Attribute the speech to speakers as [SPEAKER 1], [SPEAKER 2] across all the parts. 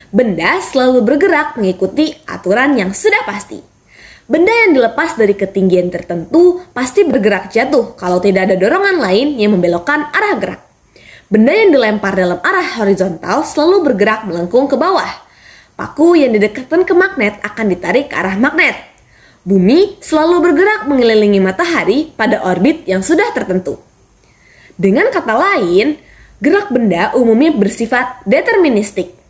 [SPEAKER 1] Benda selalu bergerak mengikuti aturan yang sudah pasti. Benda yang dilepas dari ketinggian tertentu pasti bergerak jatuh kalau tidak ada dorongan lain yang membelokkan arah gerak. Benda yang dilempar dalam arah horizontal selalu bergerak melengkung ke bawah. Paku yang didekatkan ke magnet akan ditarik ke arah magnet. Bumi selalu bergerak mengelilingi matahari pada orbit yang sudah tertentu. Dengan kata lain, gerak benda umumnya bersifat deterministik.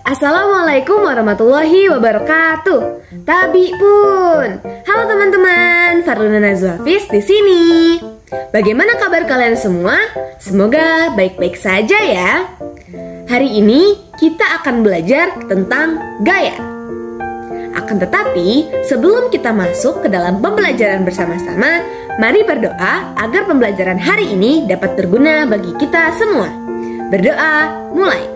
[SPEAKER 1] Assalamualaikum warahmatullahi wabarakatuh. Tabi pun. Halo teman-teman, Farluna Najwa Hafiz di sini. Bagaimana kabar kalian semua? Semoga baik-baik saja ya. Hari ini kita akan belajar tentang gaya. Akan tetapi, sebelum kita masuk ke dalam pembelajaran bersama-sama, mari berdoa agar pembelajaran hari ini dapat berguna bagi kita semua. Berdoa, mulai.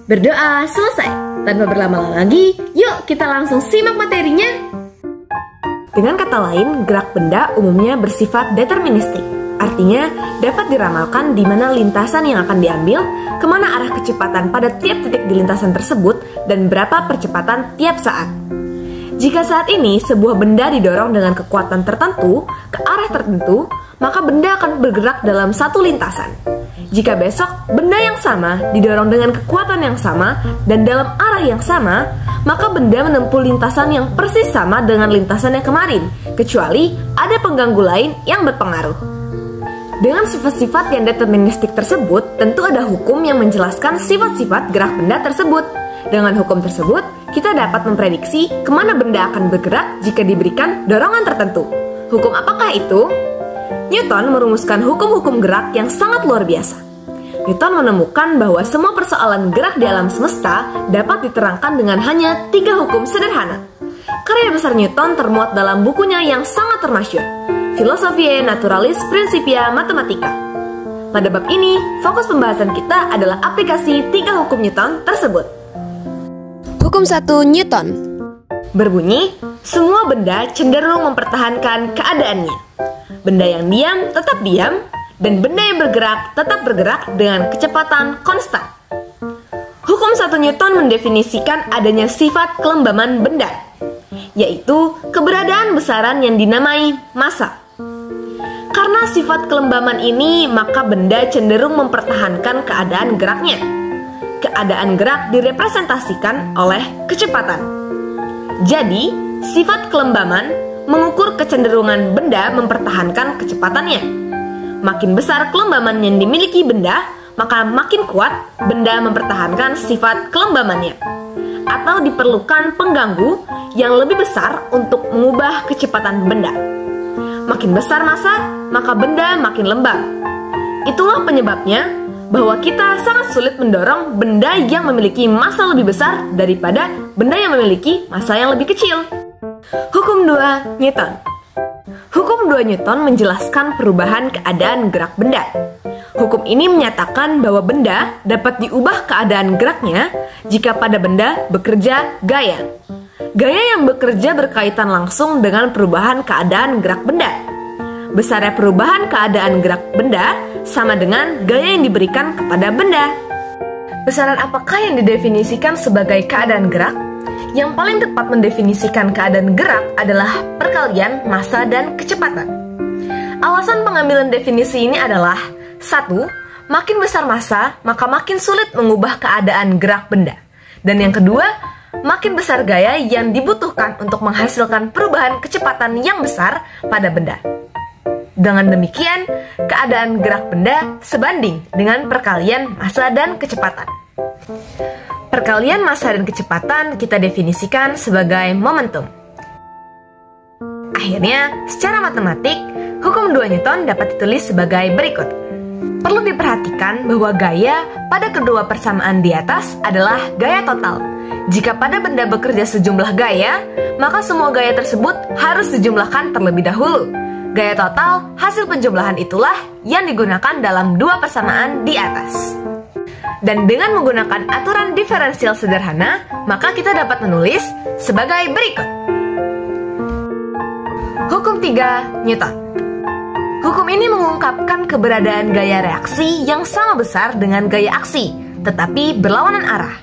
[SPEAKER 1] Berdoa selesai. Tanpa berlama-lama lagi, yuk kita langsung simak materinya. Dengan kata lain, gerak benda umumnya bersifat deterministik. Artinya, dapat diramalkan di mana lintasan yang akan diambil, kemana arah kecepatan pada tiap titik di lintasan tersebut, dan berapa percepatan tiap saat. Jika saat ini sebuah benda didorong dengan kekuatan tertentu ke arah tertentu, maka benda akan bergerak dalam satu lintasan. Jika besok benda yang sama didorong dengan kekuatan yang sama dan dalam arah yang sama, maka benda menempuh lintasan yang persis sama dengan lintasan yang kemarin, kecuali ada pengganggu lain yang berpengaruh. Dengan sifat-sifat yang deterministik tersebut, tentu ada hukum yang menjelaskan sifat-sifat gerak benda tersebut. Dengan hukum tersebut, kita dapat memprediksi kemana benda akan bergerak jika diberikan dorongan tertentu. Hukum apakah itu? Newton merumuskan hukum-hukum gerak yang sangat luar biasa. Newton menemukan bahwa semua persoalan gerak di alam semesta dapat diterangkan dengan hanya 3 hukum sederhana. Karya besar Newton termuat dalam bukunya yang sangat termasyhur, Philosophiae Naturalis Principia Mathematica. Pada bab ini, fokus pembahasan kita adalah aplikasi 3 hukum Newton tersebut. Hukum 1 Newton berbunyi, semua benda cenderung mempertahankan keadaannya. Benda yang diam tetap diam, dan benda yang bergerak tetap bergerak dengan kecepatan konstan. Hukum 1 Newton mendefinisikan adanya sifat kelembaman benda, yaitu keberadaan besaran yang dinamai massa. Karena sifat kelembaman ini, maka benda cenderung mempertahankan keadaan geraknya. Keadaan gerak direpresentasikan oleh kecepatan. Jadi, sifat kelembaman mengukur kecenderungan benda mempertahankan kecepatannya. Makin besar kelembaman yang dimiliki benda, maka makin kuat benda mempertahankan sifat kelembamannya. Atau diperlukan pengganggu yang lebih besar untuk mengubah kecepatan benda. Makin besar massa, maka benda makin lembab. Itulah penyebabnya bahwa kita sangat sulit mendorong benda yang memiliki massa lebih besar daripada benda yang memiliki massa yang lebih kecil. Hukum 2 Newton. Hukum 2 Newton menjelaskan perubahan keadaan gerak benda. Hukum ini menyatakan bahwa benda dapat diubah keadaan geraknya jika pada benda bekerja gaya. Gaya yang bekerja berkaitan langsung dengan perubahan keadaan gerak benda. Besarnya perubahan keadaan gerak benda sama dengan gaya yang diberikan kepada benda. Besaran apakah yang didefinisikan sebagai keadaan gerak? Yang paling tepat mendefinisikan keadaan gerak adalah perkalian massa dan kecepatan. Alasan pengambilan definisi ini adalah 1. Makin besar massa, maka makin sulit mengubah keadaan gerak benda. Dan yang kedua, makin besar gaya yang dibutuhkan untuk menghasilkan perubahan kecepatan yang besar pada benda. Dengan demikian, keadaan gerak benda sebanding dengan perkalian massa dan kecepatan. Perkalian massa dan kecepatan kita definisikan sebagai momentum. Akhirnya, secara matematik, hukum 2 Newton dapat ditulis sebagai berikut. Perlu diperhatikan bahwa gaya pada kedua persamaan di atas adalah gaya total. Jika pada benda bekerja sejumlah gaya, maka semua gaya tersebut harus dijumlahkan terlebih dahulu. Gaya total, hasil penjumlahan itulah yang digunakan dalam dua persamaan di atas. Dan dengan menggunakan aturan diferensial sederhana, maka kita dapat menulis sebagai berikut. Hukum 3 Newton. Hukum ini mengungkapkan keberadaan gaya reaksi yang sama besar dengan gaya aksi, tetapi berlawanan arah.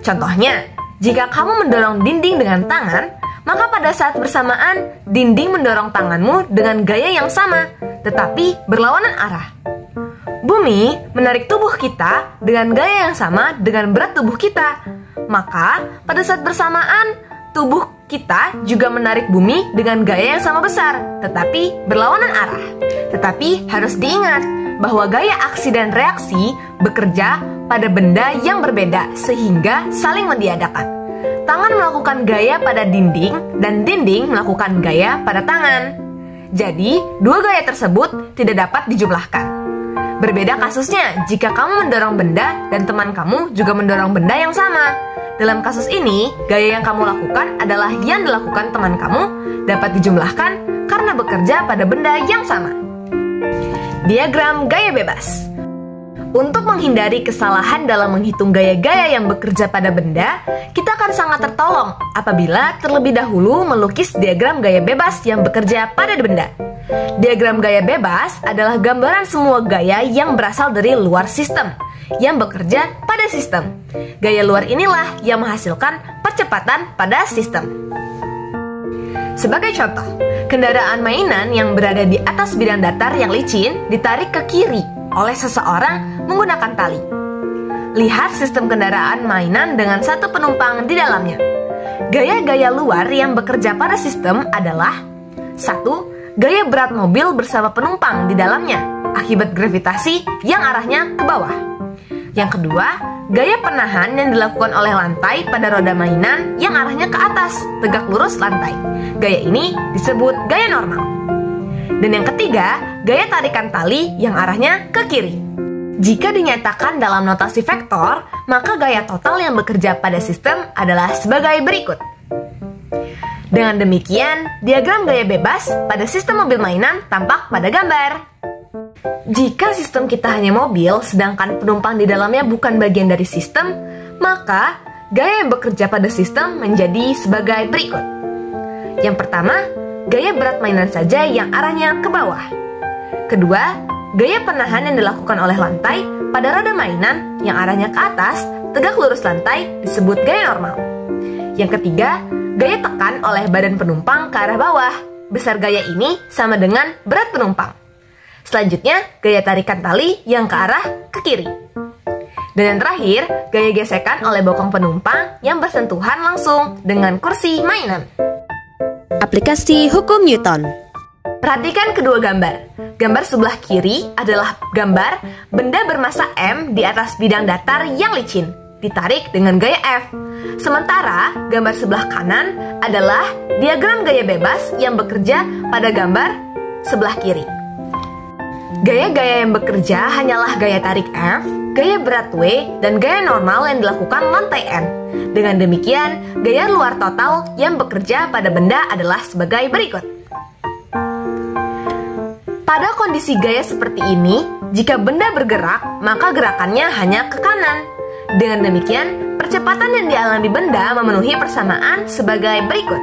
[SPEAKER 1] Contohnya, jika kamu mendorong dinding dengan tangan, maka pada saat bersamaan, dinding mendorong tanganmu dengan gaya yang sama, tetapi berlawanan arah. Bumi menarik tubuh kita dengan gaya yang sama dengan berat tubuh kita. Maka, pada saat bersamaan, tubuh kita juga menarik bumi dengan gaya yang sama besar, tetapi berlawanan arah. Tetapi harus diingat bahwa gaya aksi dan reaksi bekerja pada benda yang berbeda sehingga saling mentiadakan. Tangan melakukan gaya pada dinding dan dinding melakukan gaya pada tangan. Jadi, dua gaya tersebut tidak dapat dijumlahkan. Berbeda kasusnya jika kamu mendorong benda dan teman kamu juga mendorong benda yang sama. Dalam kasus ini, gaya yang kamu lakukan adalah yang dilakukan teman kamu dapat dijumlahkan karena bekerja pada benda yang sama. Diagram gaya bebas. Untuk menghindari kesalahan dalam menghitung gaya-gaya yang bekerja pada benda, kita akan sangat tertolong apabila terlebih dahulu melukis diagram gaya bebas yang bekerja pada benda. Diagram gaya bebas adalah gambaran semua gaya yang berasal dari luar sistem, yang bekerja pada sistem. Gaya luar inilah yang menghasilkan percepatan pada sistem. Sebagai contoh, kendaraan mainan yang berada di atas bidang datar yang licin ditarik ke kiri oleh seseorang menggunakan tali. Lihat sistem kendaraan mainan dengan satu penumpang di dalamnya. Gaya-gaya luar yang bekerja pada sistem adalah 1. Gaya berat mobil bersama penumpang di dalamnya akibat gravitasi yang arahnya ke bawah. Yang kedua, gaya penahan yang dilakukan oleh lantai pada roda mainan yang arahnya ke atas, tegak lurus lantai. Gaya ini disebut gaya normal. Dan yang ketiga, gaya tarikan tali yang arahnya ke kiri. Jika dinyatakan dalam notasi vektor, maka gaya total yang bekerja pada sistem adalah sebagai berikut. Dengan demikian, diagram gaya bebas pada sistem mobil mainan tampak pada gambar. Jika sistem kita hanya mobil, sedangkan penumpang di dalamnya bukan bagian dari sistem, maka gaya yang bekerja pada sistem menjadi sebagai berikut. Yang pertama, gaya berat mainan saja yang arahnya ke bawah. Kedua, gaya penahan yang dilakukan oleh lantai pada roda mainan yang arahnya ke atas, tegak lurus lantai disebut gaya normal. Yang ketiga, gaya tekan oleh badan penumpang ke arah bawah. Besar gaya ini sama dengan berat penumpang. Selanjutnya, gaya tarikan tali yang ke arah ke kiri. Dan yang terakhir, gaya gesekan oleh bokong penumpang yang bersentuhan langsung dengan kursi mainan.
[SPEAKER 2] Aplikasi Hukum Newton.
[SPEAKER 1] Perhatikan kedua gambar. Gambar sebelah kiri adalah gambar benda bermasa M di atas bidang datar yang licin, ditarik dengan gaya F. Sementara gambar sebelah kanan adalah diagram gaya bebas yang bekerja pada gambar sebelah kiri. Gaya-gaya yang bekerja hanyalah gaya tarik F, gaya berat W, dan gaya normal yang dilakukan lantai N. Dengan demikian, gaya luar total yang bekerja pada benda adalah sebagai berikut. Pada kondisi gaya seperti ini, jika benda bergerak, maka gerakannya hanya ke kanan. Dengan demikian, percepatan yang dialami benda memenuhi persamaan sebagai berikut.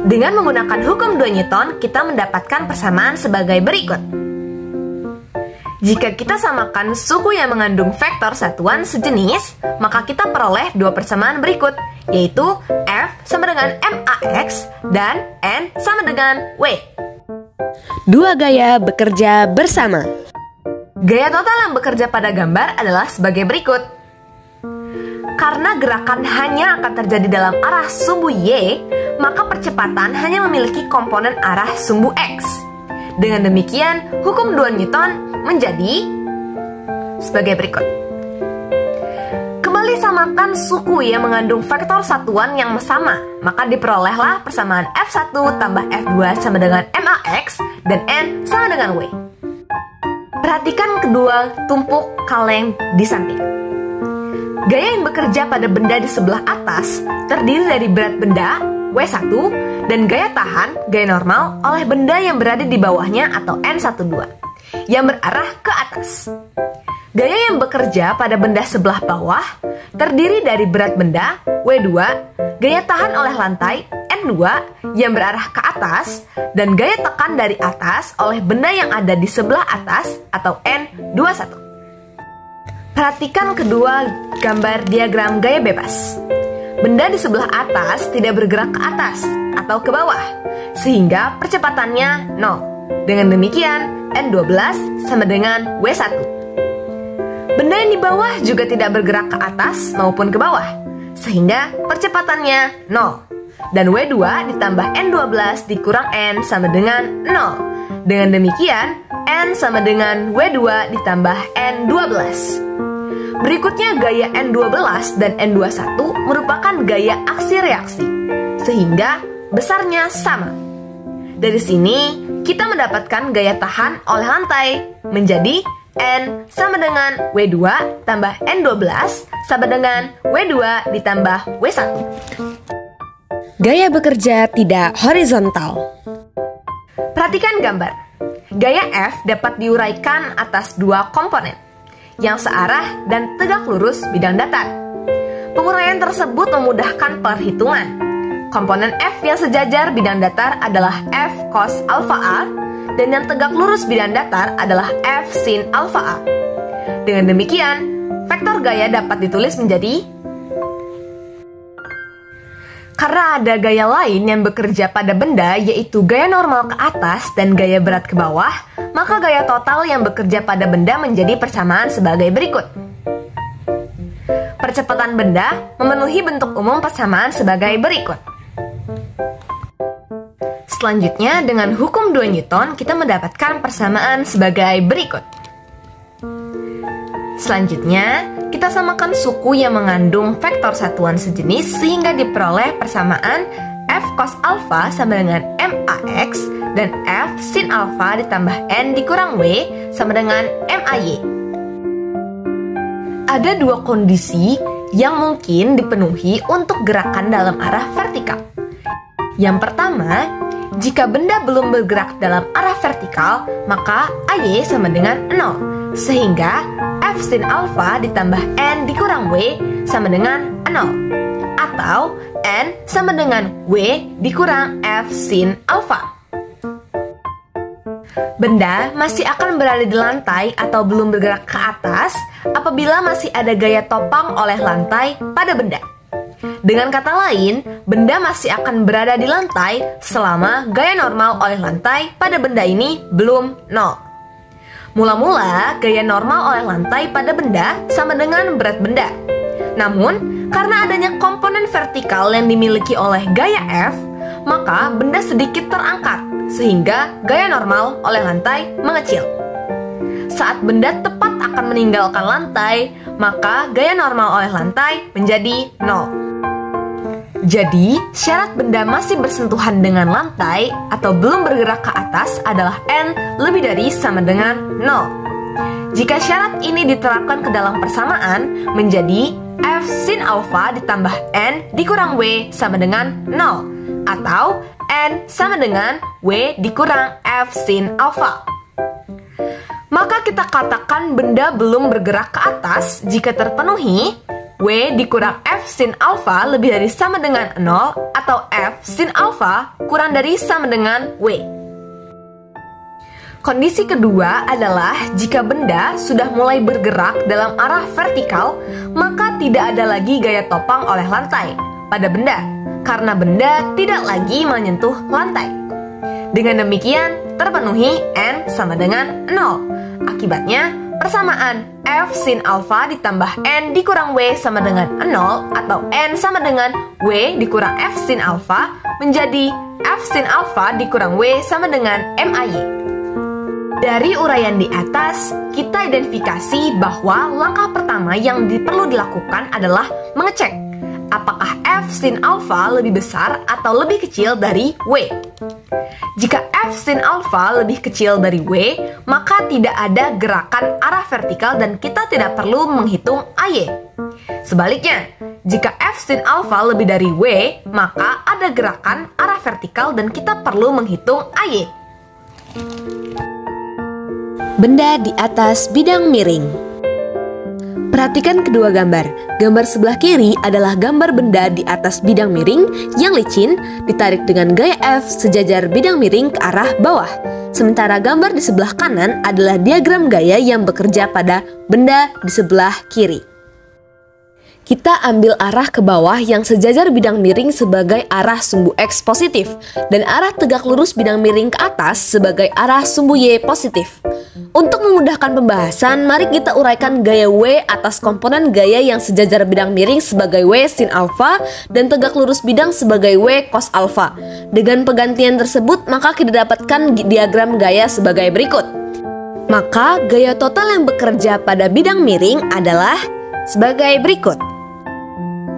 [SPEAKER 1] Dengan menggunakan hukum 2 Newton, kita mendapatkan persamaan sebagai berikut. Jika kita samakan suku yang mengandung vektor satuan sejenis, maka kita peroleh dua persamaan berikut, yaitu F sama dengan MAX dan N sama dengan W.
[SPEAKER 2] Dua gaya bekerja bersama.
[SPEAKER 1] Gaya total yang bekerja pada gambar adalah sebagai berikut. Karena gerakan hanya akan terjadi dalam arah sumbu Y, maka percepatan hanya memiliki komponen arah sumbu X. Dengan demikian, hukum 2 Newton menjadi sebagai berikut. Kembali samakan suku yang mengandung vektor satuan yang sama, maka diperolehlah persamaan F1 tambah F2 sama dengan MAX dan N sama dengan W. Perhatikan kedua tumpuk kaleng di samping. Gaya yang bekerja pada benda di sebelah atas terdiri dari berat benda W1 dan gaya tahan, gaya normal, oleh benda yang berada di bawahnya atau N12. yang berarah ke atas. Gaya yang bekerja pada benda sebelah bawah terdiri dari berat benda W2, gaya tahan oleh lantai N2 yang berarah ke atas, dan gaya tekan dari atas oleh benda yang ada di sebelah atas atau N21. Perhatikan kedua gambar diagram gaya bebas. Benda di sebelah atas tidak bergerak ke atas atau ke bawah, sehingga percepatannya 0. Dengan demikian, N12 sama dengan W1. Benda yang di bawah juga tidak bergerak ke atas maupun ke bawah, sehingga percepatannya 0. Dan W2 ditambah N12 dikurang N sama dengan 0. Dengan demikian, N sama dengan W2 ditambah N12. Berikutnya gaya N12 dan N21 merupakan gaya aksi reaksi, sehingga besarnya sama. Dari sini, kita mendapatkan gaya tahan oleh lantai menjadi N sama dengan W2 tambah N12 sama dengan W2 ditambah W1.
[SPEAKER 2] Gaya bekerja tidak horizontal.
[SPEAKER 1] Perhatikan gambar. Gaya F dapat diuraikan atas dua komponen, yang searah dan tegak lurus bidang datar. Penguraian tersebut memudahkan perhitungan. Komponen F yang sejajar bidang datar adalah F cos alfa A, dan yang tegak lurus bidang datar adalah F sin alfa A. Dengan demikian, vektor gaya dapat ditulis menjadi, karena ada gaya lain yang bekerja pada benda, yaitu gaya normal ke atas dan gaya berat ke bawah, maka gaya total yang bekerja pada benda menjadi persamaan sebagai berikut. Percepatan benda memenuhi bentuk umum persamaan sebagai berikut. Selanjutnya, dengan hukum 2 Newton, kita mendapatkan persamaan sebagai berikut. Selanjutnya, kita samakan suku yang mengandung vektor satuan sejenis sehingga diperoleh persamaan F cos alfa sama dengan MAX dan F sin alfa ditambah N dikurang W sama dengan MAY. Ada dua kondisi yang mungkin dipenuhi untuk gerakan dalam arah vertikal. Yang pertama, jika benda belum bergerak dalam arah vertikal, maka AY sama dengan 0, sehingga F sin alfa ditambah N dikurang W sama dengan 0, atau N sama dengan W dikurang F sin alfa. Benda masih akan berada di lantai atau belum bergerak ke atas apabila masih ada gaya topang oleh lantai pada benda. Dengan kata lain, benda masih akan berada di lantai selama gaya normal oleh lantai pada benda ini belum 0. Mula-mula, gaya normal oleh lantai pada benda sama dengan berat benda. Namun, karena adanya komponen vertikal yang dimiliki oleh gaya F, maka benda sedikit terangkat, sehingga gaya normal oleh lantai mengecil. Saat benda tepat akan meninggalkan lantai, maka gaya normal oleh lantai menjadi 0. Jadi, syarat benda masih bersentuhan dengan lantai atau belum bergerak ke atas adalah N lebih dari sama dengan 0. Jika syarat ini diterapkan ke dalam persamaan, menjadi F sin alfa ditambah N dikurang W sama dengan 0, atau N sama dengan W dikurang F sin alfa. Maka kita katakan benda belum bergerak ke atas jika terpenuhi W dikurang F sin alfa lebih dari sama dengan 0, atau F sin alfa kurang dari sama dengan W. Kondisi kedua adalah jika benda sudah mulai bergerak dalam arah vertikal, maka tidak ada lagi gaya topang oleh lantai pada benda, karena benda tidak lagi menyentuh lantai. Dengan demikian, terpenuhi N sama dengan 0. Akibatnya, persamaan F sin alfa ditambah N dikurang W sama dengan 0, atau N sama dengan W dikurang F sin alfa menjadi F sin alfa dikurang W sama dengan MAY. Dari uraian di atas, kita identifikasi bahwa langkah pertama yang perlu dilakukan adalah mengecek apakah F sin alfa lebih besar atau lebih kecil dari W. Jika F sin alfa lebih kecil dari W, maka tidak ada gerakan arah vertikal dan kita tidak perlu menghitung AY. Sebaliknya, jika F sin alfa lebih dari W, maka ada gerakan arah vertikal dan kita perlu menghitung AY.
[SPEAKER 2] benda di atas bidang miring. Perhatikan kedua gambar. Gambar sebelah kiri adalah gambar benda di atas bidang miring yang licin ditarik dengan gaya F sejajar bidang miring ke arah bawah. Sementara gambar di sebelah kanan adalah diagram gaya yang bekerja pada benda di sebelah kiri. Kita ambil arah ke bawah yang sejajar bidang miring sebagai arah sumbu X positif dan arah tegak lurus bidang miring ke atas sebagai arah sumbu Y positif. Untuk memudahkan pembahasan, mari kita uraikan gaya W atas komponen gaya yang sejajar bidang miring sebagai W sin alfa dan tegak lurus bidang sebagai W cos alfa. Dengan penggantian tersebut, maka kita dapatkan diagram gaya sebagai berikut. Maka gaya total yang bekerja pada bidang miring adalah sebagai berikut.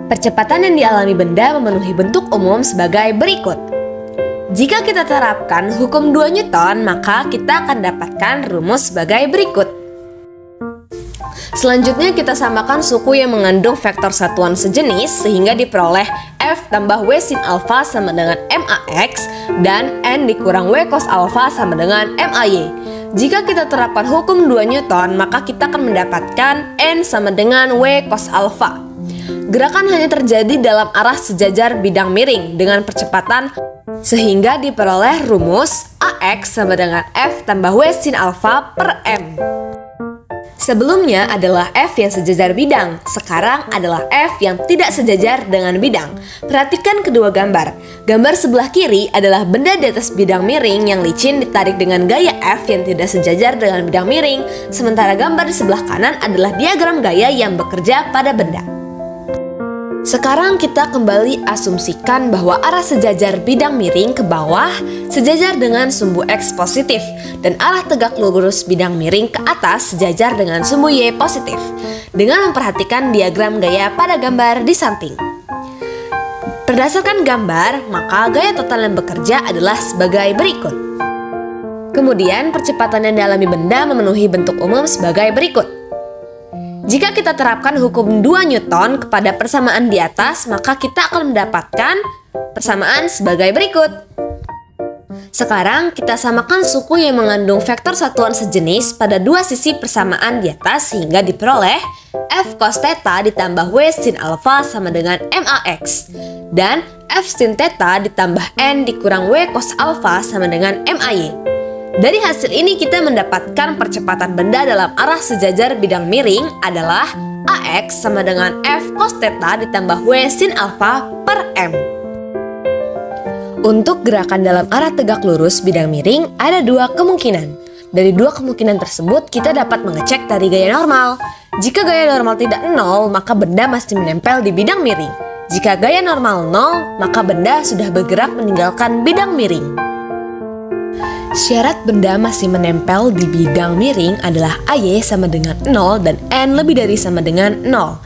[SPEAKER 2] Percepatan yang dialami benda memenuhi bentuk umum sebagai berikut. Jika kita terapkan hukum 2 Newton, maka kita akan dapatkan rumus sebagai berikut. Selanjutnya kita samakan suku yang mengandung vektor satuan sejenis sehingga diperoleh F tambah W sin alfa sama dengan MAX dan N dikurang W cos alfa sama dengan MAY. Jika kita terapkan hukum 2 Newton, maka kita akan mendapatkan N sama dengan W cos alfa. Gerakan hanya terjadi dalam arah sejajar bidang miring dengan percepatan sehingga diperoleh rumus AX sama dengan F tambah W sin alfa per M. Sebelumnya adalah F yang sejajar bidang, sekarang adalah F yang tidak sejajar dengan bidang. Perhatikan kedua gambar. Gambar sebelah kiri adalah benda di atas bidang miring yang licin ditarik dengan gaya F yang tidak sejajar dengan bidang miring, sementara gambar di sebelah kanan adalah diagram gaya yang bekerja pada benda. Sekarang kita kembali asumsikan bahwa arah sejajar bidang miring ke bawah sejajar dengan sumbu X positif dan arah tegak lurus bidang miring ke atas sejajar dengan sumbu Y positif dengan memperhatikan diagram gaya pada gambar di samping. Berdasarkan gambar, maka gaya total yang bekerja adalah sebagai berikut. Kemudian percepatan yang dialami benda memenuhi bentuk umum sebagai berikut. Jika kita terapkan hukum 2 Newton kepada persamaan di atas, maka kita akan mendapatkan persamaan sebagai berikut. Sekarang kita samakan suku yang mengandung vektor satuan sejenis pada dua sisi persamaan di atas sehingga diperoleh F cos theta ditambah W sin alfa sama dengan MAX dan F sin theta ditambah N dikurang W cos alfa sama dengan MAY. Dari hasil ini kita mendapatkan percepatan benda dalam arah sejajar bidang miring adalah AX sama dengan F cos theta ditambah W sin alfa per M. Untuk gerakan dalam arah tegak lurus bidang miring ada dua kemungkinan. Dari dua kemungkinan tersebut kita dapat mengecek dari gaya normal. Jika gaya normal tidak 0, maka benda masih menempel di bidang miring. Jika gaya normal 0, maka benda sudah bergerak meninggalkan bidang miring. Syarat benda masih menempel di bidang miring adalah AY sama dengan 0 dan N lebih dari sama dengan 0.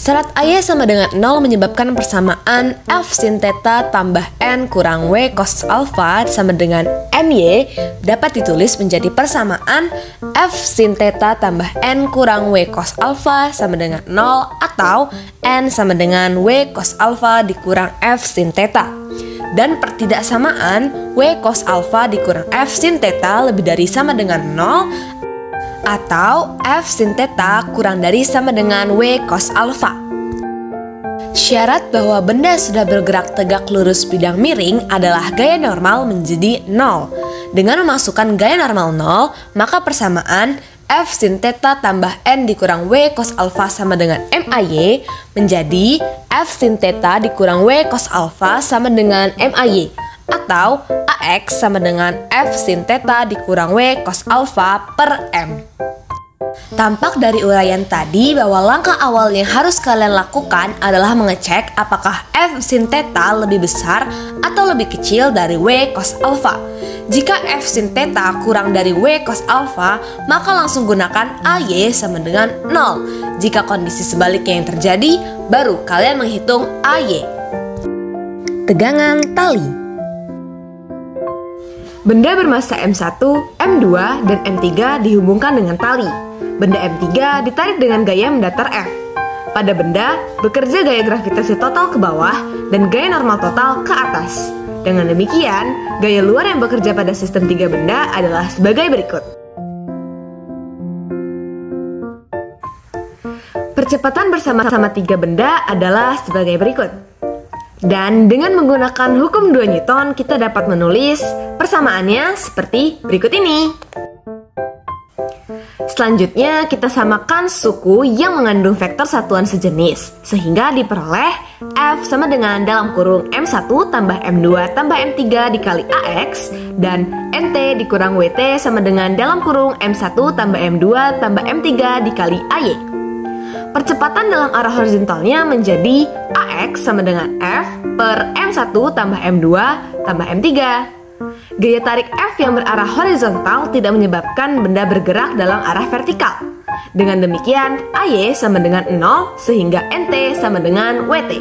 [SPEAKER 2] Syarat AY sama dengan 0 menyebabkan persamaan F sin theta tambah N kurang W cos alfa sama dengan MY dapat ditulis menjadi persamaan F sin theta tambah N kurang W cos alfa sama dengan 0 atau N sama dengan W cos alfa dikurang F sin theta. Dan pertidaksamaan W cos alfa dikurang F sin theta lebih dari sama dengan 0 atau F sin theta kurang dari sama dengan W cos alfa. Syarat bahwa benda sudah bergerak tegak lurus bidang miring adalah gaya normal menjadi 0. Dengan memasukkan gaya normal 0, maka persamaan F sin theta tambah N dikurang W cos alfa sama dengan MAY menjadi F sin theta dikurang W cos alfa sama dengan MAY atau AX sama dengan F sin theta dikurang W cos alfa per M. Tampak dari uraian tadi bahwa langkah awal yang harus kalian lakukan adalah mengecek apakah F sin theta lebih besar atau lebih kecil dari W cos alfa. Jika F sin theta kurang dari W cos alfa, maka langsung gunakan AY sama dengan 0. Jika kondisi sebaliknya yang terjadi, baru kalian menghitung AY. Tegangan tali.
[SPEAKER 1] Benda bermassa M1, M2, dan M3 dihubungkan dengan tali. Benda M3 ditarik dengan gaya mendatar F. Pada benda, bekerja gaya gravitasi total ke bawah dan gaya normal total ke atas. Dengan demikian, gaya luar yang bekerja pada sistem 3 benda adalah sebagai berikut. Percepatan bersama-sama tiga benda adalah sebagai berikut. Dan dengan menggunakan hukum 2 Newton, kita dapat menulis persamaannya seperti berikut ini. Selanjutnya, kita samakan suku yang mengandung vektor satuan sejenis, sehingga diperoleh F sama dengan dalam kurung M1 tambah M2 tambah M3 dikali AX, dan NT dikurang WT sama dengan dalam kurung M1 tambah M2 tambah M3 dikali AY. Percepatan dalam arah horizontalnya menjadi AX sama dengan F per M1 tambah M2 tambah M3. Gaya tarik F yang berarah horizontal tidak menyebabkan benda bergerak dalam arah vertikal. Dengan demikian, AY sama dengan 0 sehingga NT sama dengan WT.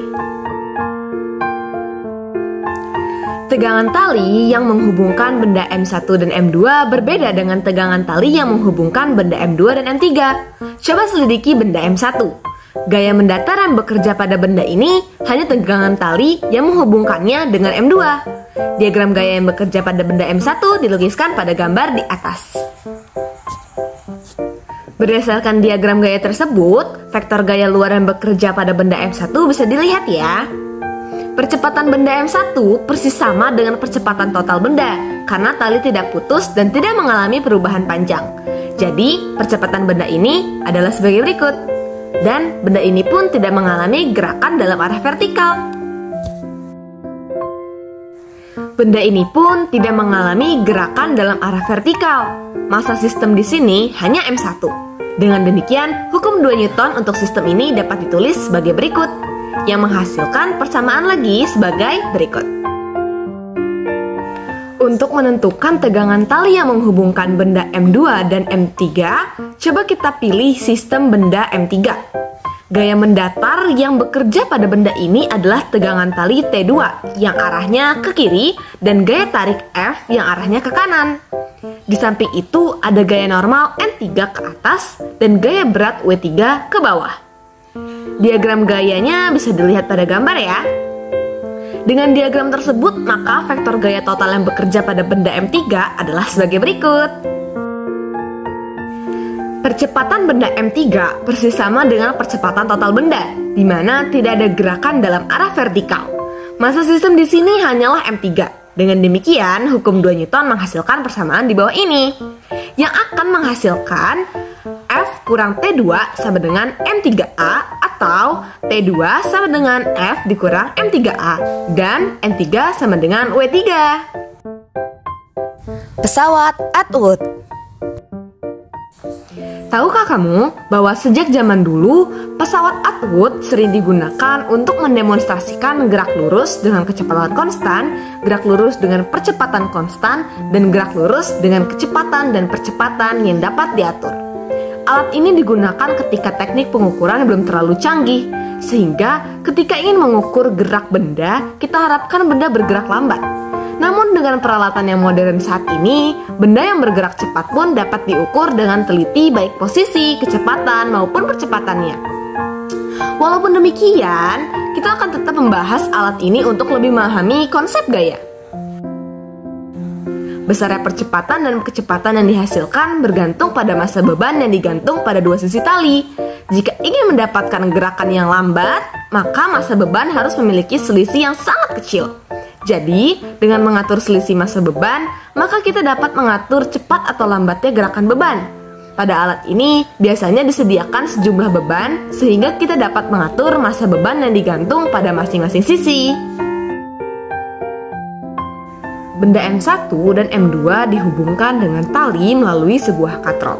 [SPEAKER 1] Tegangan tali yang menghubungkan benda M1 dan M2 berbeda dengan tegangan tali yang menghubungkan benda M2 dan M3. Coba selidiki benda M1. Gaya mendatar yang bekerja pada benda ini hanya tegangan tali yang menghubungkannya dengan M2. Diagram gaya yang bekerja pada benda M1 dilukiskan pada gambar di atas. Berdasarkan diagram gaya tersebut, vektor gaya luar yang bekerja pada benda M1 bisa dilihat ya. Percepatan benda M1 persis sama dengan percepatan total benda karena tali tidak putus dan tidak mengalami perubahan panjang. Jadi, percepatan benda ini adalah sebagai berikut. Dan benda ini pun tidak mengalami gerakan dalam arah vertikal. Benda ini pun tidak mengalami gerakan dalam arah vertikal. Massa sistem di sini hanya M1. Dengan demikian, hukum 2 Newton untuk sistem ini dapat ditulis sebagai berikut, yang menghasilkan persamaan lagi sebagai berikut. Untuk menentukan tegangan tali yang menghubungkan benda M2 dan M3, coba kita pilih sistem benda M3. Gaya mendatar yang bekerja pada benda ini adalah tegangan tali T2 yang arahnya ke kiri dan gaya tarik F yang arahnya ke kanan. Di samping itu ada gaya normal N3 ke atas dan gaya berat W3 ke bawah. Diagram gayanya bisa dilihat pada gambar ya. Dengan diagram tersebut, maka vektor gaya total yang bekerja pada benda M3 adalah sebagai berikut. Percepatan benda M3 persis sama dengan percepatan total benda, di mana tidak ada gerakan dalam arah vertikal. Massa sistem di sini hanyalah M3. Dengan demikian, hukum 2 Newton menghasilkan persamaan di bawah ini, yang akan menghasilkan F kurang T2 sama dengan M3A atau T2 sama dengan F dikurang M3A dan N3 sama dengan W3.
[SPEAKER 2] Pesawat Atwood.
[SPEAKER 1] Tahukah kamu bahwa sejak zaman dulu, pesawat Atwood sering digunakan untuk mendemonstrasikan gerak lurus dengan kecepatan konstan, gerak lurus dengan percepatan konstan, dan gerak lurus dengan kecepatan dan percepatan yang dapat diatur. Alat ini digunakan ketika teknik pengukuran belum terlalu canggih, sehingga ketika ingin mengukur gerak benda, kita harapkan benda bergerak lambat. Namun dengan peralatan yang modern saat ini, benda yang bergerak cepat pun dapat diukur dengan teliti baik posisi, kecepatan, maupun percepatannya. Walaupun demikian, kita akan tetap membahas alat ini untuk lebih memahami konsep gaya. Besarnya percepatan dan kecepatan yang dihasilkan bergantung pada massa beban yang digantung pada dua sisi tali. Jika ingin mendapatkan gerakan yang lambat, maka massa beban harus memiliki selisih yang sangat kecil. Jadi, dengan mengatur selisih massa beban, maka kita dapat mengatur cepat atau lambatnya gerakan beban. Pada alat ini, biasanya disediakan sejumlah beban, sehingga kita dapat mengatur massa beban yang digantung pada masing-masing sisi. Benda M1 dan M2 dihubungkan dengan tali melalui sebuah katrol.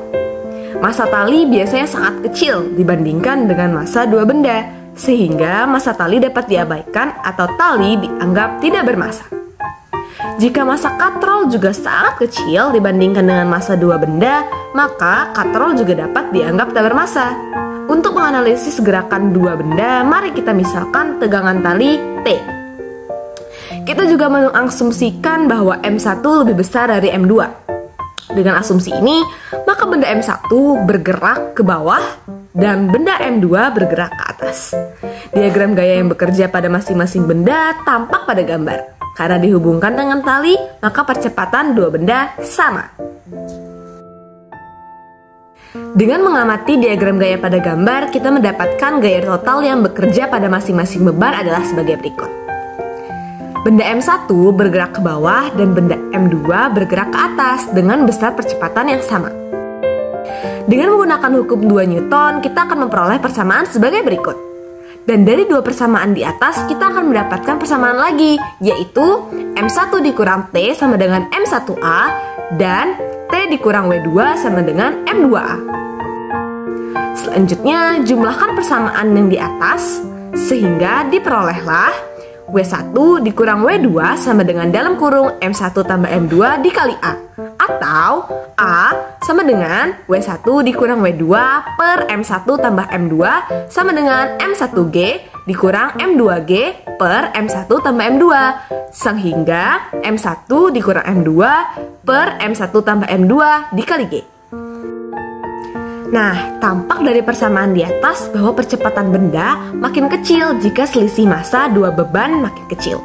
[SPEAKER 1] Massa tali biasanya sangat kecil dibandingkan dengan massa dua benda, sehingga massa tali dapat diabaikan atau tali dianggap tidak bermassa. Jika massa katrol juga sangat kecil dibandingkan dengan massa dua benda, maka katrol juga dapat dianggap tak bermassa. Untuk menganalisis gerakan dua benda, mari kita misalkan tegangan tali T. Kita juga mengasumsikan bahwa M1 lebih besar dari M2. Dengan asumsi ini, maka benda M1 bergerak ke bawah dan benda M2 bergerak ke atas. Diagram gaya yang bekerja pada masing-masing benda tampak pada gambar. Karena dihubungkan dengan tali, maka percepatan dua benda sama. Dengan mengamati diagram gaya pada gambar, kita mendapatkan gaya total yang bekerja pada masing-masing beban adalah sebagai berikut. Benda M1 bergerak ke bawah dan benda M2 bergerak ke atas dengan besar percepatan yang sama. Dengan menggunakan hukum 2 Newton, kita akan memperoleh persamaan sebagai berikut. Dan dari dua persamaan di atas, kita akan mendapatkan persamaan lagi, yaitu M1 dikurang T sama dengan M1A, dan T dikurang W2 sama dengan M2A. Selanjutnya, jumlahkan persamaan yang di atas, sehingga diperolehlah W1 dikurang W2 sama dengan dalam kurung M1 tambah M2 dikali A. Atau A sama dengan W1 dikurang W2 per M1 tambah M2 sama dengan M1G dikurang M2G per M1 tambah M2. Sehingga M1 dikurang M2 per M1 tambah M2 dikali G. Nah, tampak dari persamaan di atas bahwa percepatan benda makin kecil jika selisih massa dua beban makin kecil.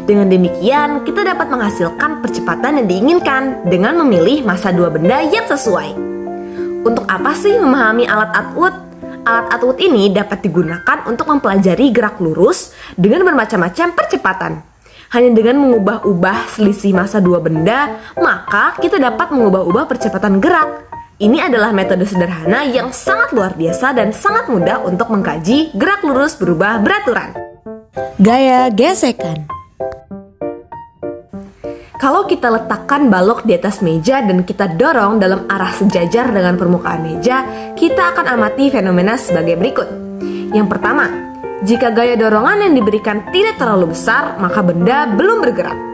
[SPEAKER 1] Dengan demikian, kita dapat menghasilkan percepatan yang diinginkan dengan memilih massa dua benda yang sesuai. Untuk apa sih memahami alat Atwood? Alat Atwood ini dapat digunakan untuk mempelajari gerak lurus dengan bermacam-macam percepatan. Hanya dengan mengubah-ubah selisih massa dua benda, maka kita dapat mengubah-ubah percepatan gerak. Ini adalah metode sederhana yang sangat luar biasa dan sangat mudah untuk mengkaji gerak lurus berubah beraturan.
[SPEAKER 2] Gaya gesekan.
[SPEAKER 1] Kalau kita letakkan balok di atas meja dan kita dorong dalam arah sejajar dengan permukaan meja, kita akan amati fenomena sebagai berikut. Yang pertama, jika gaya dorongan yang diberikan tidak terlalu besar, maka benda belum bergerak.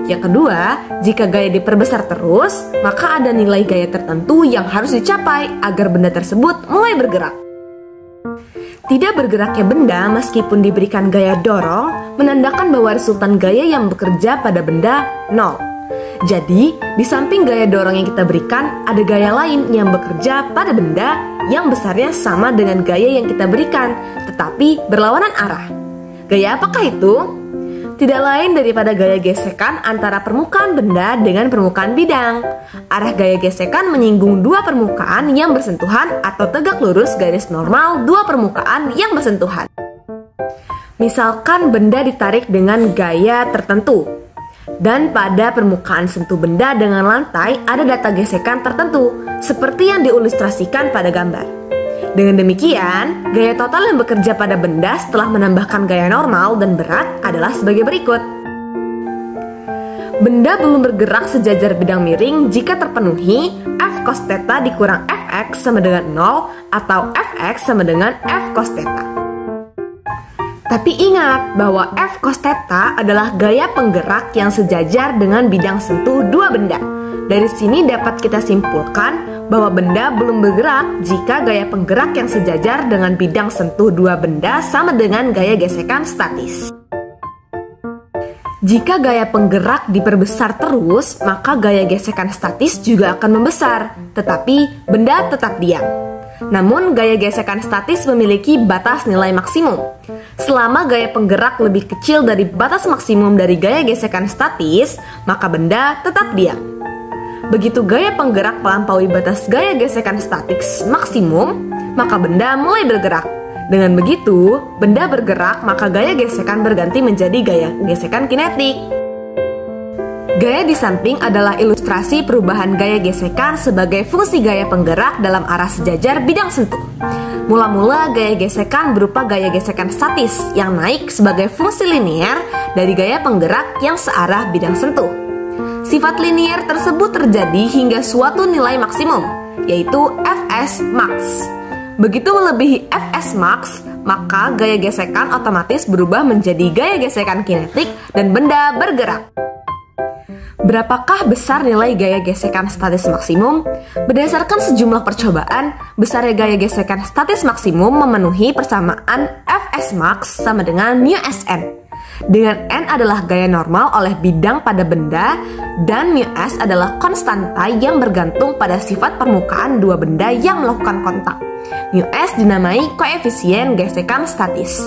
[SPEAKER 1] Yang kedua, jika gaya diperbesar terus, maka ada nilai gaya tertentu yang harus dicapai agar benda tersebut mulai bergerak. Tidak bergeraknya benda meskipun diberikan gaya dorong menandakan bahwa resultan gaya yang bekerja pada benda 0. Jadi, di samping gaya dorong yang kita berikan, ada gaya lain yang bekerja pada benda yang besarnya sama dengan gaya yang kita berikan, tetapi berlawanan arah. Gaya apakah itu? Tidak lain daripada gaya gesekan antara permukaan benda dengan permukaan bidang. Arah gaya gesekan menyinggung dua permukaan yang bersentuhan atau tegak lurus garis normal dua permukaan yang bersentuhan. Misalkan benda ditarik dengan gaya tertentu, dan pada permukaan sentuh benda dengan lantai ada data gesekan tertentu, seperti yang diilustrasikan pada gambar. Dengan demikian, gaya total yang bekerja pada benda setelah menambahkan gaya normal dan berat adalah sebagai berikut. Benda belum bergerak sejajar bidang miring jika terpenuhi F cos theta dikurang Fx sama dengan 0 atau Fx sama dengan F cos theta. Tapi ingat bahwa F cos theta adalah gaya penggerak yang sejajar dengan bidang sentuh dua benda. Dari sini dapat kita simpulkan bahwa benda belum bergerak jika gaya penggerak yang sejajar dengan bidang sentuh dua benda sama dengan gaya gesekan statis. Jika gaya penggerak diperbesar terus, maka gaya gesekan statis juga akan membesar, tetapi benda tetap diam. Namun, gaya gesekan statis memiliki batas nilai maksimum. Selama gaya penggerak lebih kecil dari batas maksimum dari gaya gesekan statis, maka benda tetap diam. Begitu gaya penggerak melampaui batas gaya gesekan statis maksimum, maka benda mulai bergerak. Dengan begitu, benda bergerak, maka gaya gesekan berganti menjadi gaya gesekan kinetik. Gaya di samping adalah ilustrasi perubahan gaya gesekan sebagai fungsi gaya penggerak dalam arah sejajar bidang sentuh. Mula-mula gaya gesekan berupa gaya gesekan statis yang naik sebagai fungsi linier dari gaya penggerak yang searah bidang sentuh. Sifat linier tersebut terjadi hingga suatu nilai maksimum, yaitu Fs max. Begitu melebihi Fs max, maka gaya gesekan otomatis berubah menjadi gaya gesekan kinetik dan benda bergerak. Berapakah besar nilai gaya gesekan statis maksimum? Berdasarkan sejumlah percobaan, besarnya gaya gesekan statis maksimum memenuhi persamaan Fs max sama dengan μsn. Dengan n adalah gaya normal oleh bidang pada benda dan μs adalah konstanta yang bergantung pada sifat permukaan dua benda yang melakukan kontak. μs dinamai koefisien gesekan statis.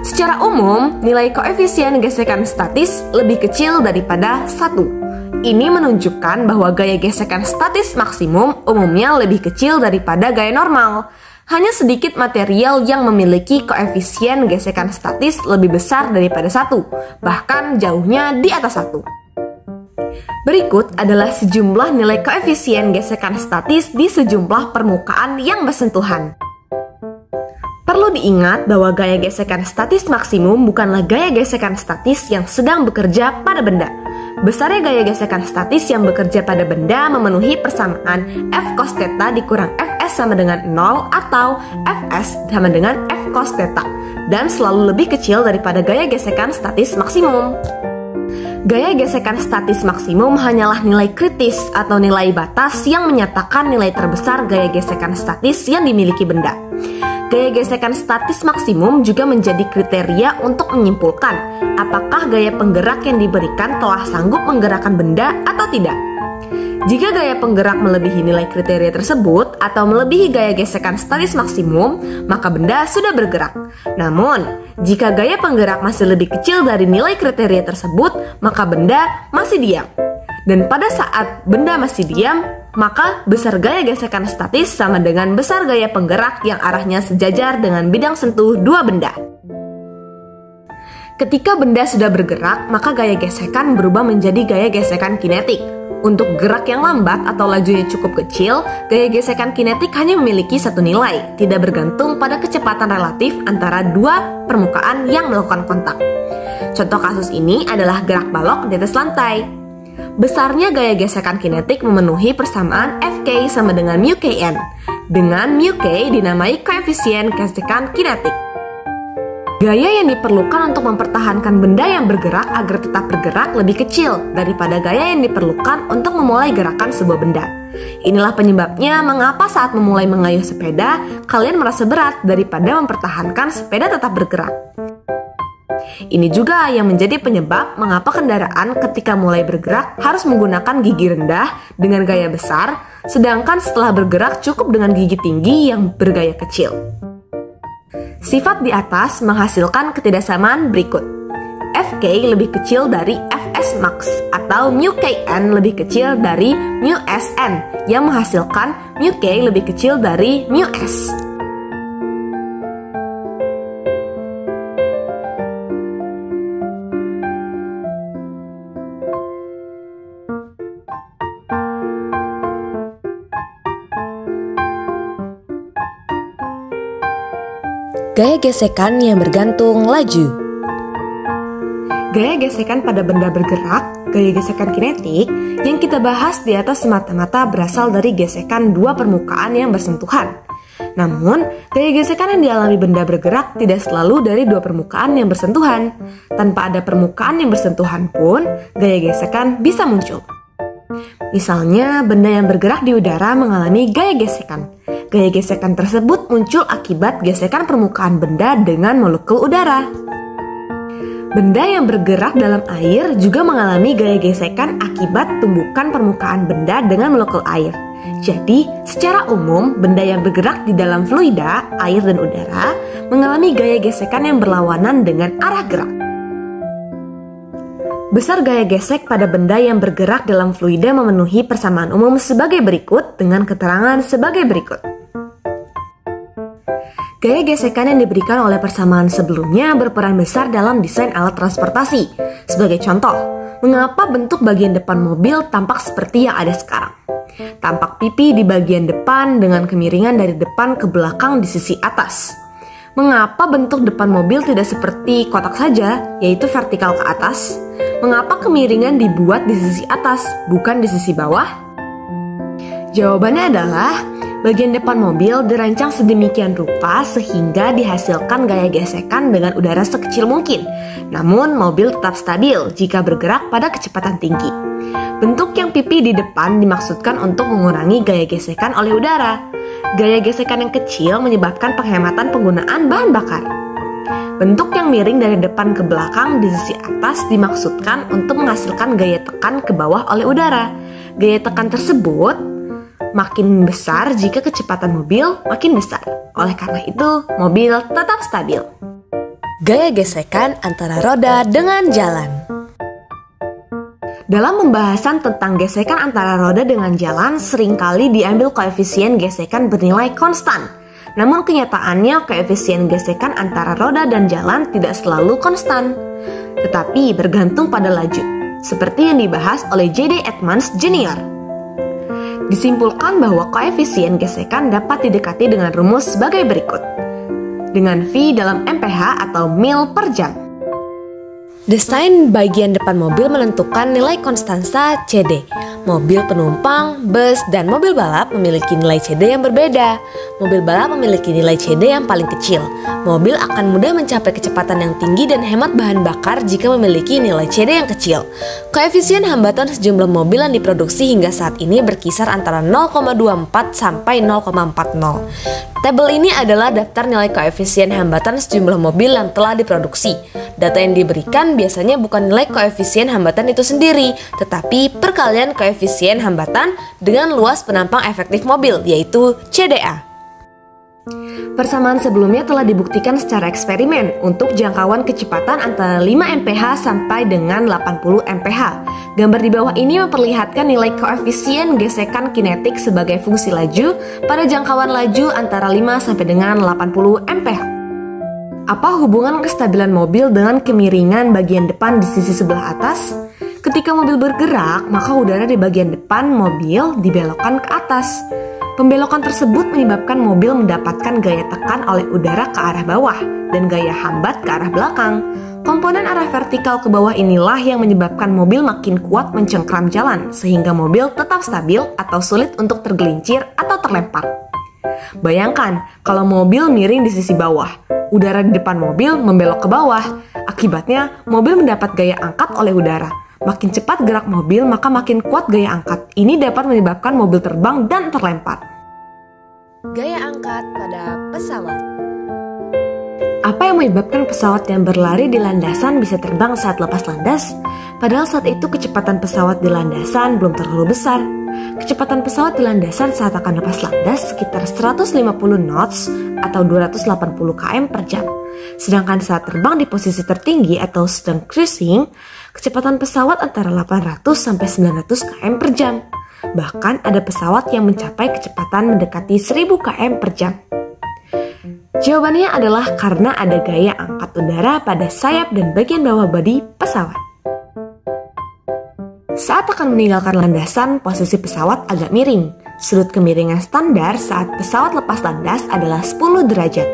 [SPEAKER 1] Secara umum, nilai koefisien gesekan statis lebih kecil daripada 1. Ini menunjukkan bahwa gaya gesekan statis maksimum umumnya lebih kecil daripada gaya normal. Hanya sedikit material yang memiliki koefisien gesekan statis lebih besar daripada 1, bahkan jauhnya di atas 1. Berikut adalah sejumlah nilai koefisien gesekan statis di sejumlah permukaan yang bersentuhan. Perlu diingat bahwa gaya gesekan statis maksimum bukanlah gaya gesekan statis yang sedang bekerja pada benda. Besarnya gaya gesekan statis yang bekerja pada benda memenuhi persamaan F cos theta dikurang Fs sama dengan 0 atau Fs sama dengan F cos theta, dan selalu lebih kecil daripada gaya gesekan statis maksimum. Gaya gesekan statis maksimum hanyalah nilai kritis atau nilai batas yang menyatakan nilai terbesar gaya gesekan statis yang dimiliki benda. Gaya gesekan statis maksimum juga menjadi kriteria untuk menyimpulkan apakah gaya penggerak yang diberikan telah sanggup menggerakkan benda atau tidak. Jika gaya penggerak melebihi nilai kriteria tersebut atau melebihi gaya gesekan statis maksimum, maka benda sudah bergerak. Namun, jika gaya penggerak masih lebih kecil dari nilai kriteria tersebut, maka benda masih diam. Dan pada saat benda masih diam, maka besar gaya gesekan statis sama dengan besar gaya penggerak yang arahnya sejajar dengan bidang sentuh dua benda. Ketika benda sudah bergerak, maka gaya gesekan berubah menjadi gaya gesekan kinetik. Untuk gerak yang lambat atau lajunya cukup kecil, gaya gesekan kinetik hanya memiliki satu nilai, tidak bergantung pada kecepatan relatif antara dua permukaan yang melakukan kontak. Contoh kasus ini adalah gerak balok di atas lantai. Besarnya gaya gesekan kinetik memenuhi persamaan Fk sama dengan mu Kn, dengan mu K dinamai koefisien gesekan kinetik. Gaya yang diperlukan untuk mempertahankan benda yang bergerak agar tetap bergerak lebih kecil daripada gaya yang diperlukan untuk memulai gerakan sebuah benda. Inilah penyebabnya mengapa saat memulai mengayuh sepeda, kalian merasa berat daripada mempertahankan sepeda tetap bergerak. Ini juga yang menjadi penyebab mengapa kendaraan ketika mulai bergerak harus menggunakan gigi rendah dengan gaya besar, sedangkan setelah bergerak cukup dengan gigi tinggi yang bergaya kecil. Sifat di atas menghasilkan ketidaksamaan berikut. Fk lebih kecil dari Fs max atau mu Kn lebih kecil dari mu Sn yang menghasilkan mu K lebih kecil dari mu S.
[SPEAKER 2] Gaya gesekan yang bergantung laju.
[SPEAKER 1] Gaya gesekan pada benda bergerak, gaya gesekan kinetik, yang kita bahas di atas semata-mata berasal dari gesekan dua permukaan yang bersentuhan. Namun, gaya gesekan yang dialami benda bergerak tidak selalu dari dua permukaan yang bersentuhan. Tanpa ada permukaan yang bersentuhan pun, gaya gesekan bisa muncul. Misalnya, benda yang bergerak di udara mengalami gaya gesekan. Gaya gesekan tersebut muncul akibat gesekan permukaan benda dengan molekul udara. Benda yang bergerak dalam air juga mengalami gaya gesekan akibat tumbukan permukaan benda dengan molekul air. Jadi, secara umum, benda yang bergerak di dalam fluida, air dan udara, mengalami gaya gesekan yang berlawanan dengan arah gerak. Besar gaya gesek pada benda yang bergerak dalam fluida memenuhi persamaan umum sebagai berikut dengan keterangan sebagai berikut. Gaya gesekan yang diberikan oleh persamaan sebelumnya berperan besar dalam desain alat transportasi. Sebagai contoh, mengapa bentuk bagian depan mobil tampak seperti yang ada sekarang? Tampak pipi di bagian depan dengan kemiringan dari depan ke belakang di sisi atas. Mengapa bentuk depan mobil tidak seperti kotak saja, yaitu vertikal ke atas? Mengapa kemiringan dibuat di sisi atas, bukan di sisi bawah? Jawabannya adalah bagian depan mobil dirancang sedemikian rupa sehingga dihasilkan gaya gesekan dengan udara sekecil mungkin. Namun, mobil tetap stabil jika bergerak pada kecepatan tinggi. Bentuk yang pipi di depan dimaksudkan untuk mengurangi gaya gesekan oleh udara. Gaya gesekan yang kecil menyebabkan penghematan penggunaan bahan bakar. Bentuk yang miring dari depan ke belakang di sisi atas dimaksudkan untuk menghasilkan gaya tekan ke bawah oleh udara. Gaya tekan tersebut makin besar jika kecepatan mobil makin besar. Oleh karena itu, mobil tetap stabil.
[SPEAKER 2] Gaya gesekan antara roda dengan jalan.
[SPEAKER 1] Dalam pembahasan tentang gesekan antara roda dengan jalan, seringkali diambil koefisien gesekan bernilai konstan. Namun kenyataannya koefisien gesekan antara roda dan jalan tidak selalu konstan, tetapi bergantung pada laju, seperti yang dibahas oleh J.D. Edmonds Jr. Disimpulkan bahwa koefisien gesekan dapat didekati dengan rumus sebagai berikut. Dengan V dalam mph atau mil per jam.
[SPEAKER 2] Desain bagian depan mobil menentukan nilai konstansa CD. Mobil penumpang, bus, dan mobil balap memiliki nilai CD yang berbeda. Mobil balap memiliki nilai CD yang paling kecil. Mobil akan mudah mencapai kecepatan yang tinggi dan hemat bahan bakar jika memiliki nilai CD yang kecil. Koefisien hambatan sejumlah mobil yang diproduksi hingga saat ini berkisar antara 0,24 sampai 0,40. Tabel ini adalah daftar nilai koefisien hambatan sejumlah mobil yang telah diproduksi. Data yang diberikan biasanya bukan nilai koefisien hambatan itu sendiri, tetapi perkalian koefisien hambatan dengan luas penampang efektif mobil, yaitu CDA.
[SPEAKER 1] Persamaan sebelumnya telah dibuktikan secara eksperimen untuk jangkauan kecepatan antara 5 mph sampai dengan 80 mph. Gambar di bawah ini memperlihatkan nilai koefisien gesekan kinetik sebagai fungsi laju pada jangkauan laju antara 5 sampai dengan 80 mph. Apa hubungan kestabilan mobil dengan kemiringan bagian depan di sisi sebelah atas? Ketika mobil bergerak, maka udara di bagian depan mobil dibelokkan ke atas. Pembelokan tersebut menyebabkan mobil mendapatkan gaya tekan oleh udara ke arah bawah dan gaya hambat ke arah belakang. Komponen arah vertikal ke bawah inilah yang menyebabkan mobil makin kuat mencengkram jalan, sehingga mobil tetap stabil atau sulit untuk tergelincir atau terlempar. Bayangkan kalau mobil miring di sisi bawah, udara di depan mobil membelok ke bawah. Akibatnya, mobil mendapat gaya angkat oleh udara. Makin cepat gerak mobil, maka makin kuat gaya angkat. Ini dapat menyebabkan mobil terbang dan terlempar.
[SPEAKER 2] Gaya angkat pada pesawat.
[SPEAKER 1] Apa yang menyebabkan pesawat yang berlari di landasan bisa terbang saat lepas landas? Padahal saat itu kecepatan pesawat di landasan belum terlalu besar. Kecepatan pesawat di landasan saat akan lepas landas sekitar 150 knots atau 280 km per jam. Sedangkan saat terbang di posisi tertinggi atau sedang cruising, kecepatan pesawat antara 800 sampai 900 km per jam. Bahkan ada pesawat yang mencapai kecepatan mendekati 1000 km per jam. Jawabannya adalah karena ada gaya angkat udara pada sayap dan bagian bawah bodi pesawat. Saat akan meninggalkan landasan, posisi pesawat agak miring. Sudut kemiringan standar saat pesawat lepas landas adalah 10 derajat.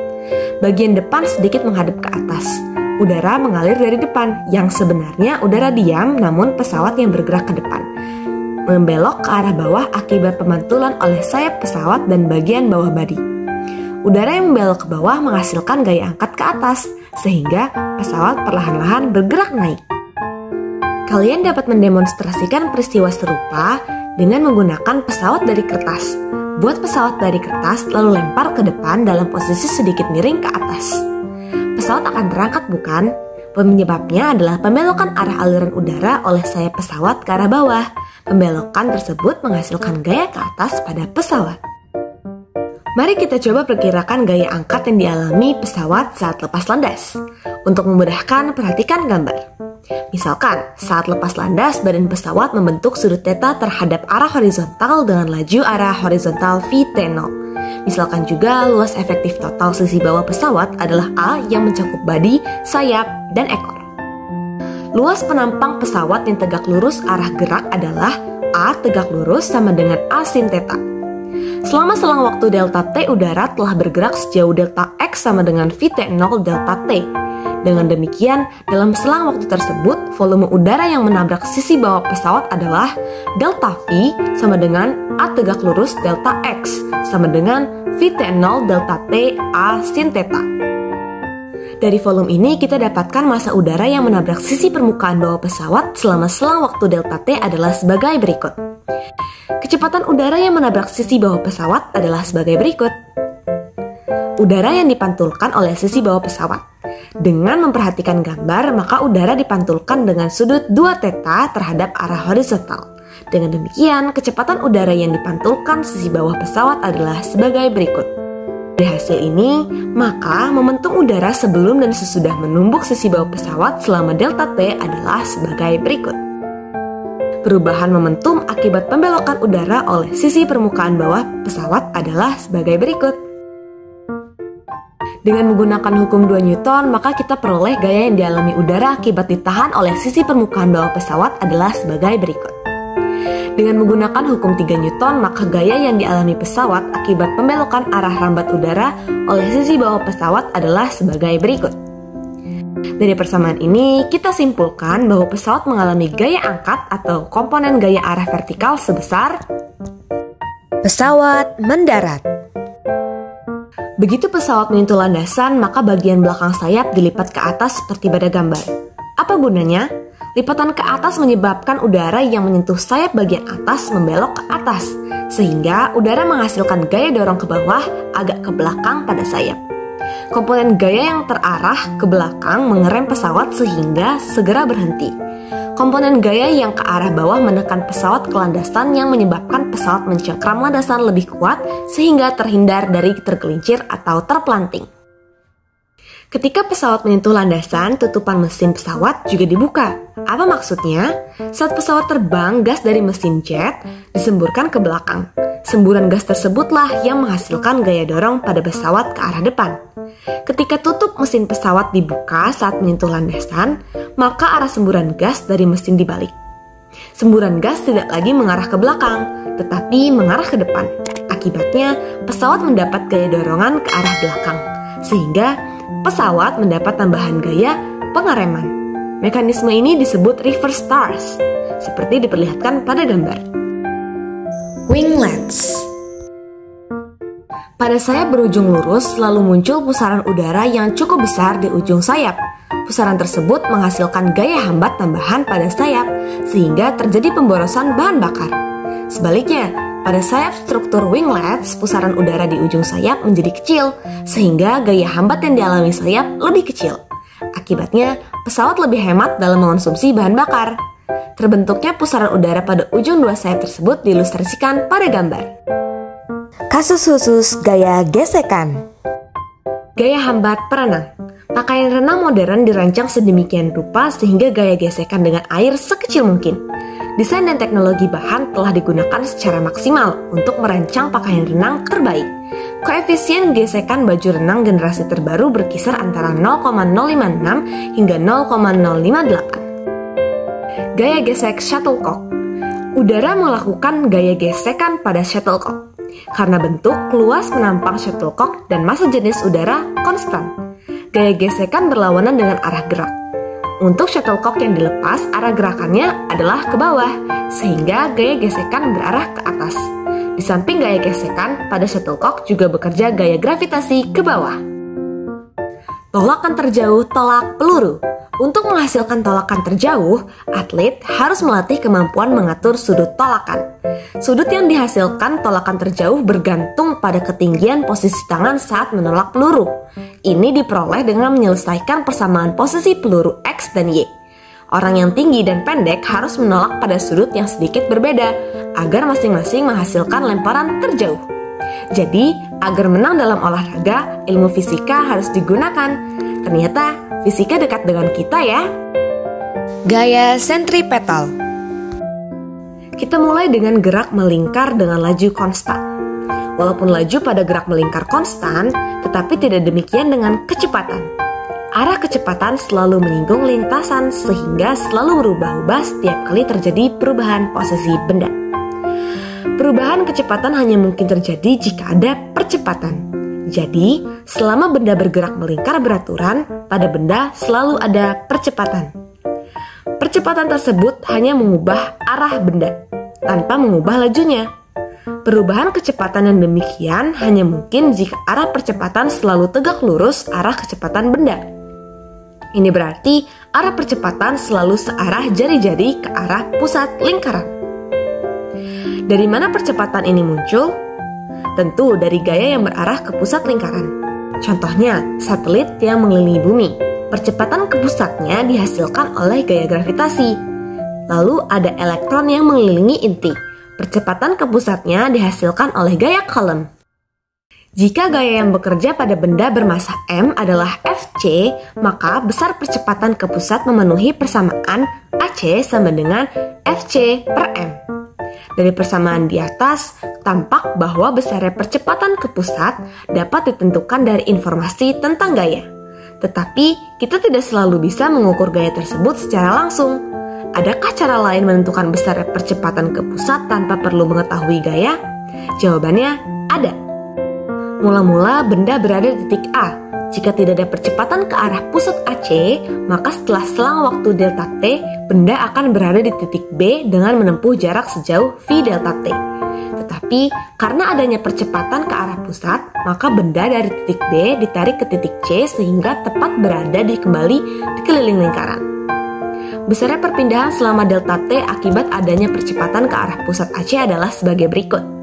[SPEAKER 1] Bagian depan sedikit menghadap ke atas. Udara mengalir dari depan, yang sebenarnya udara diam namun pesawat yang bergerak ke depan. Membelok ke arah bawah akibat pemantulan oleh sayap pesawat dan bagian bawah bodi. Udara yang membelok ke bawah menghasilkan gaya angkat ke atas, sehingga pesawat perlahan-lahan bergerak naik. Kalian dapat mendemonstrasikan peristiwa serupa dengan menggunakan pesawat dari kertas. Buat pesawat dari kertas lalu lempar ke depan dalam posisi sedikit miring ke atas. Pesawat akan terangkat, bukan? Penyebabnya adalah pembelokan arah aliran udara oleh sayap pesawat ke arah bawah. Pembelokan tersebut menghasilkan gaya ke atas pada pesawat. Mari kita coba perkirakan gaya angkat yang dialami pesawat saat lepas landas. Untuk memudahkan, perhatikan gambar. Misalkan, saat lepas landas, badan pesawat membentuk sudut theta terhadap arah horizontal dengan laju arah horizontal VT0. Misalkan juga, luas efektif total sisi bawah pesawat adalah A yang mencakup bodi, sayap, dan ekor. Luas penampang pesawat yang tegak lurus arah gerak adalah A tegak lurus sama dengan A sin theta. Selama selang waktu delta T, udara telah bergerak sejauh delta X sama dengan VT0 delta T. Dengan demikian, dalam selang waktu tersebut, volume udara yang menabrak sisi bawah pesawat adalah delta V sama dengan A tegak lurus delta X sama dengan VT0 delta T A sin theta. Dari volume ini kita dapatkan massa udara yang menabrak sisi permukaan bawah pesawat selama selang waktu delta T adalah sebagai berikut. Kecepatan udara yang menabrak sisi bawah pesawat adalah sebagai berikut. Udara yang dipantulkan oleh sisi bawah pesawat. Dengan memperhatikan gambar, maka udara dipantulkan dengan sudut 2 theta terhadap arah horizontal. Dengan demikian, kecepatan udara yang dipantulkan sisi bawah pesawat adalah sebagai berikut. Dari hasil ini, maka momentum udara sebelum dan sesudah menumbuk sisi bawah pesawat selama delta T adalah sebagai berikut. perubahan momentum akibat pembelokan udara oleh sisi permukaan bawah pesawat adalah sebagai berikut. Dengan menggunakan hukum 2 Newton, maka kita peroleh gaya yang dialami udara akibat ditahan oleh sisi permukaan bawah pesawat adalah sebagai berikut. Dengan menggunakan hukum 3 Newton, maka gaya yang dialami pesawat akibat pembelokan arah rambat udara oleh sisi bawah pesawat adalah sebagai berikut. Dari persamaan ini, kita simpulkan bahwa pesawat mengalami gaya angkat atau komponen gaya arah vertikal sebesar
[SPEAKER 2] pesawat mendarat.
[SPEAKER 1] Begitu pesawat menyentuh landasan, maka bagian belakang sayap dilipat ke atas seperti pada gambar. Apa gunanya? Lipatan ke atas menyebabkan udara yang menyentuh sayap bagian atas membelok ke atas, sehingga udara menghasilkan gaya dorong ke bawah agak ke belakang pada sayap. Komponen gaya yang terarah ke belakang mengerem pesawat sehingga segera berhenti. Komponen gaya yang ke arah bawah menekan pesawat ke landasan yang menyebabkan pesawat mencengkram landasan lebih kuat sehingga terhindar dari tergelincir atau terpelanting. Ketika pesawat menyentuh landasan, tutupan mesin pesawat juga dibuka. Apa maksudnya? Saat pesawat terbang, gas dari mesin jet disemburkan ke belakang. Semburan gas tersebutlah yang menghasilkan gaya dorong pada pesawat ke arah depan. Ketika tutup mesin pesawat dibuka saat menyentuh landasan, maka arah semburan gas dari mesin dibalik. Semburan gas tidak lagi mengarah ke belakang, tetapi mengarah ke depan. Akibatnya, pesawat mendapat gaya dorongan ke arah belakang, sehingga pesawat mendapat tambahan gaya pengereman. Mekanisme ini disebut reverse thrust, seperti diperlihatkan pada gambar.
[SPEAKER 2] Winglets.
[SPEAKER 1] Pada sayap berujung lurus selalu muncul pusaran udara yang cukup besar di ujung sayap. Pusaran tersebut menghasilkan gaya hambat tambahan pada sayap, sehingga terjadi pemborosan bahan bakar. Sebaliknya, pada sayap struktur winglets, pusaran udara di ujung sayap menjadi kecil, sehingga gaya hambat yang dialami sayap lebih kecil. Akibatnya, pesawat lebih hemat dalam mengonsumsi bahan bakar. Terbentuknya pusaran udara pada ujung 2 sayap tersebut diilustrasikan pada gambar.
[SPEAKER 2] Kasus khusus gaya gesekan.
[SPEAKER 1] Gaya hambat perenang. Pakaian renang modern dirancang sedemikian rupa sehingga gaya gesekan dengan air sekecil mungkin. Desain dan teknologi bahan telah digunakan secara maksimal untuk merancang pakaian renang terbaik. Koefisien gesekan baju renang generasi terbaru berkisar antara 0,056 hingga 0,058. Gaya gesek shuttlecock. Udara melakukan gaya gesekan pada shuttlecock. Karena bentuk, luas penampang shuttlecock dan massa jenis udara konstan. Gaya gesekan berlawanan dengan arah gerak. Untuk shuttlecock yang dilepas, arah gerakannya adalah ke bawah, sehingga gaya gesekan berarah ke atas. Di samping gaya gesekan, pada shuttlecock juga bekerja gaya gravitasi ke bawah. Tolakan terjauh tolak peluru. Untuk menghasilkan tolakan terjauh, atlet harus melatih kemampuan mengatur sudut tolakan. Sudut yang dihasilkan tolakan terjauh bergantung pada ketinggian posisi tangan saat menolak peluru. Ini diperoleh dengan menyelesaikan persamaan posisi peluru X dan Y. Orang yang tinggi dan pendek harus menolak pada sudut yang sedikit berbeda, agar masing-masing menghasilkan lemparan terjauh. Jadi, agar menang dalam olahraga, ilmu fisika harus digunakan. Ternyata, fisika dekat dengan kita ya.
[SPEAKER 2] Gaya sentripetal.
[SPEAKER 1] Kita mulai dengan gerak melingkar dengan laju konstan. Walaupun laju pada gerak melingkar konstan, tetapi tidak demikian dengan kecepatan. Arah kecepatan selalu menyinggung lintasan sehingga selalu berubah-ubah setiap kali terjadi perubahan posisi benda. Perubahan kecepatan hanya mungkin terjadi jika ada percepatan. Jadi, selama benda bergerak melingkar beraturan, pada benda selalu ada percepatan. Percepatan tersebut hanya mengubah arah benda, tanpa mengubah lajunya. Perubahan kecepatan yang demikian hanya mungkin jika arah percepatan selalu tegak lurus arah kecepatan benda. Ini berarti arah percepatan selalu searah jari-jari ke arah pusat lingkaran. Dari mana percepatan ini muncul? Tentu dari gaya yang berarah ke pusat lingkaran. Contohnya, satelit yang mengelilingi bumi. Percepatan ke pusatnya dihasilkan oleh gaya gravitasi. Lalu ada elektron yang mengelilingi inti. Percepatan ke pusatnya dihasilkan oleh gaya Coulomb. Jika gaya yang bekerja pada benda bermassa m adalah Fc, maka besar percepatan ke pusat memenuhi persamaan AC sama dengan Fc per m. Dari persamaan di atas, tampak bahwa besarnya percepatan ke pusat dapat ditentukan dari informasi tentang gaya. Tetapi, kita tidak selalu bisa mengukur gaya tersebut secara langsung. Adakah cara lain menentukan besarnya percepatan ke pusat tanpa perlu mengetahui gaya? Jawabannya, ada. Mula-mula benda berada di titik A. Jika tidak ada percepatan ke arah pusat AC, maka setelah selang waktu delta T, benda akan berada di titik B dengan menempuh jarak sejauh V delta T. Tetapi, karena adanya percepatan ke arah pusat, maka benda dari titik B ditarik ke titik C sehingga tepat berada kembali di keliling lingkaran. Besarnya perpindahan selama delta T akibat adanya percepatan ke arah pusat AC adalah sebagai berikut.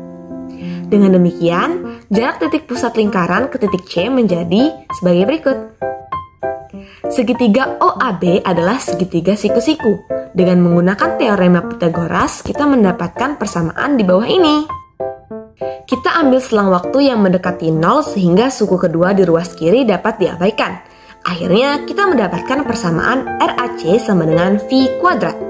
[SPEAKER 1] Dengan demikian, jarak titik pusat lingkaran ke titik C menjadi sebagai berikut. Segitiga OAB adalah segitiga siku-siku. Dengan menggunakan teorema Pythagoras, kita mendapatkan persamaan di bawah ini. Kita ambil selang waktu yang mendekati 0 sehingga suku kedua di ruas kiri dapat diabaikan. Akhirnya, kita mendapatkan persamaan RAC sama dengan V kuadrat.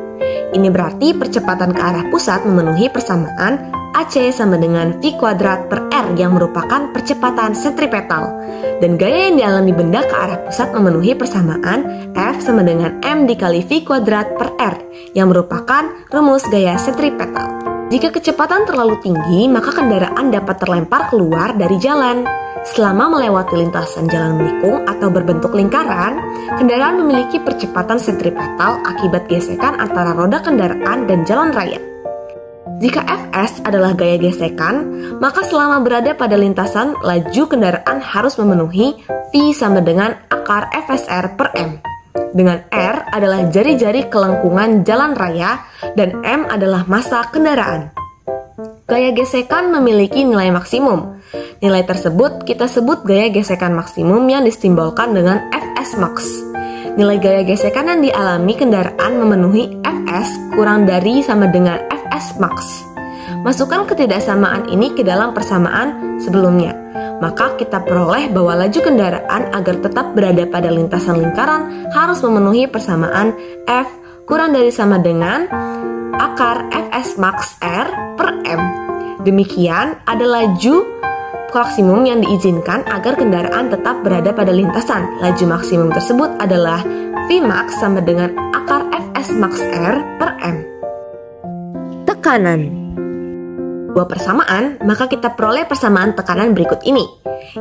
[SPEAKER 1] Ini berarti percepatan ke arah pusat memenuhi persamaan AC sama dengan V kuadrat per R yang merupakan percepatan sentripetal. Dan gaya yang dialami benda ke arah pusat memenuhi persamaan F sama dengan M dikali V kuadrat per R yang merupakan rumus gaya sentripetal. Jika kecepatan terlalu tinggi, maka kendaraan dapat terlempar keluar dari jalan. Selama melewati lintasan jalan menikung atau berbentuk lingkaran, kendaraan memiliki percepatan sentripetal akibat gesekan antara roda kendaraan dan jalan raya. Jika Fs adalah gaya gesekan, maka selama berada pada lintasan, laju kendaraan harus memenuhi V sama dengan akar Fsr per M. Dengan R adalah jari-jari kelengkungan jalan raya dan M adalah massa kendaraan. Gaya gesekan memiliki nilai maksimum. Nilai tersebut kita sebut gaya gesekan maksimum yang disimbolkan dengan Fs max. Nilai gaya gesekan yang dialami kendaraan memenuhi Fs kurang dari sama dengan Fs max. Masukkan ketidaksamaan ini ke dalam persamaan sebelumnya. Maka kita peroleh bahwa laju kendaraan agar tetap berada pada lintasan lingkaran harus memenuhi persamaan F kurang dari sama dengan akar Fs max R per M. Demikian ada laju maksimum yang diizinkan agar kendaraan tetap berada pada lintasan. Laju maksimum tersebut adalah Vmax sama dengan akar Fs max R per M. Tekanan. Dua persamaan, maka kita peroleh persamaan tekanan berikut ini,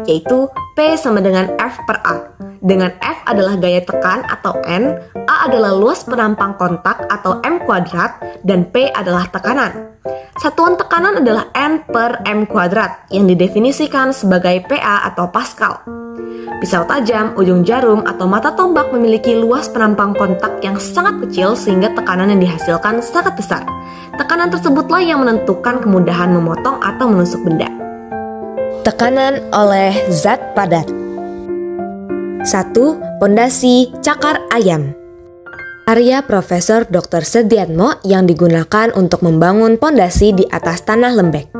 [SPEAKER 1] yaitu P sama dengan F per A. Dengan F adalah gaya tekan atau N, A adalah luas penampang kontak atau M kuadrat, dan P adalah tekanan. Satuan tekanan adalah N per M kuadrat yang didefinisikan sebagai PA atau Pascal. Pisau tajam, ujung jarum, atau mata tombak memiliki luas penampang kontak yang sangat kecil sehingga tekanan yang dihasilkan sangat besar. Tekanan tersebutlah yang menentukan kemudahan memotong atau menusuk benda.
[SPEAKER 2] Tekanan oleh zat padat. 1. Pondasi cakar ayam. Karya Profesor Dr. Sediatmo yang digunakan untuk membangun pondasi di atas tanah lembek.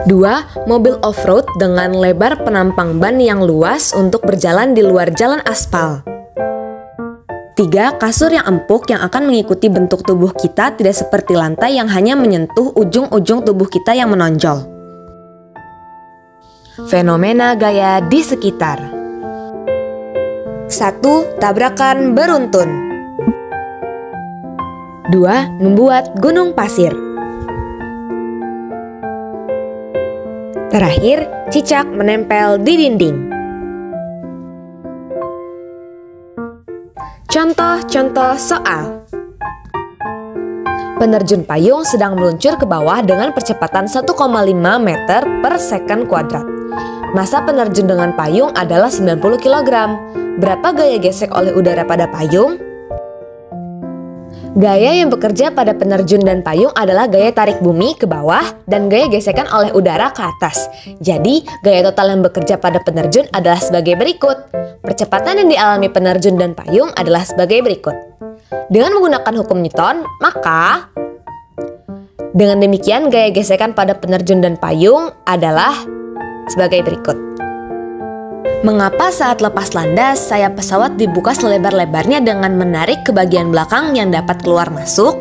[SPEAKER 2] 2. Mobil off-road dengan lebar penampang ban yang luas untuk berjalan di luar jalan aspal. 3. Kasur yang empuk yang akan mengikuti bentuk tubuh kita, tidak seperti lantai yang hanya menyentuh ujung-ujung tubuh kita yang menonjol. Fenomena gaya di sekitar. 1. Tabrakan beruntun. 2. Membuat gunung pasir. Terakhir, cicak menempel di dinding. Contoh-contoh soal. Penerjun payung sedang meluncur ke bawah dengan percepatan 1,5 meter per second kuadrat. Massa penerjun dengan payung adalah 90 kg. Berapa gaya gesek oleh udara pada payung? Gaya yang bekerja pada penerjun dan payung adalah gaya tarik bumi ke bawah dan gaya gesekan oleh udara ke atas. Jadi, gaya total yang bekerja pada penerjun adalah sebagai berikut. Percepatan yang dialami penerjun dan payung adalah sebagai berikut. Dengan menggunakan hukum Newton, maka dengan demikian gaya gesekan pada penerjun dan payung adalah sebagai berikut. Mengapa saat lepas landas, sayap pesawat dibuka selebar-lebarnya dengan menarik ke bagian belakang yang dapat keluar masuk?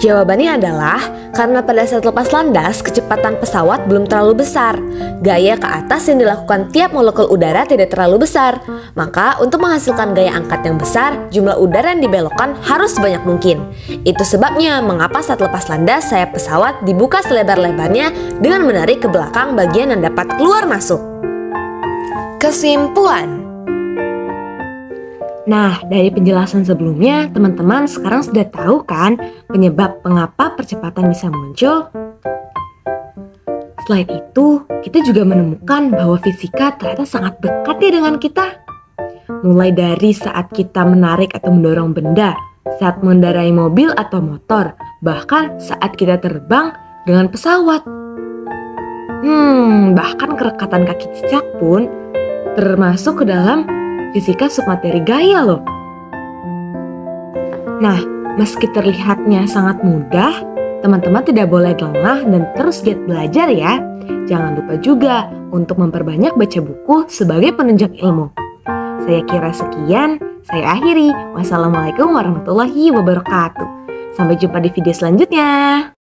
[SPEAKER 2] Jawabannya adalah karena pada saat lepas landas, kecepatan pesawat belum terlalu besar. Gaya ke atas yang dilakukan tiap molekul udara tidak terlalu besar. Maka untuk menghasilkan gaya angkat yang besar, jumlah udara yang dibelokkan harus sebanyak mungkin. Itu sebabnya mengapa saat lepas landas, sayap pesawat dibuka selebar-lebarnya dengan menarik ke belakang bagian yang dapat keluar masuk. Kesimpulan.
[SPEAKER 1] Nah, dari penjelasan sebelumnya, teman-teman sekarang sudah tahu kan penyebab mengapa percepatan bisa muncul? Selain itu, kita juga menemukan bahwa fisika ternyata sangat dekat ya dengan kita. Mulai dari saat kita menarik atau mendorong benda, saat mengendarai mobil atau motor, bahkan saat kita terbang dengan pesawat. Bahkan kerekatan kaki cicak pun termasuk ke dalam fisika submateri gaya loh. Nah, meski terlihatnya sangat mudah, teman-teman tidak boleh lengah dan terus giat belajar ya. Jangan lupa juga untuk memperbanyak baca buku sebagai penunjang ilmu. Saya kira sekian, saya akhiri. Wassalamualaikum warahmatullahi wabarakatuh. Sampai jumpa di video selanjutnya.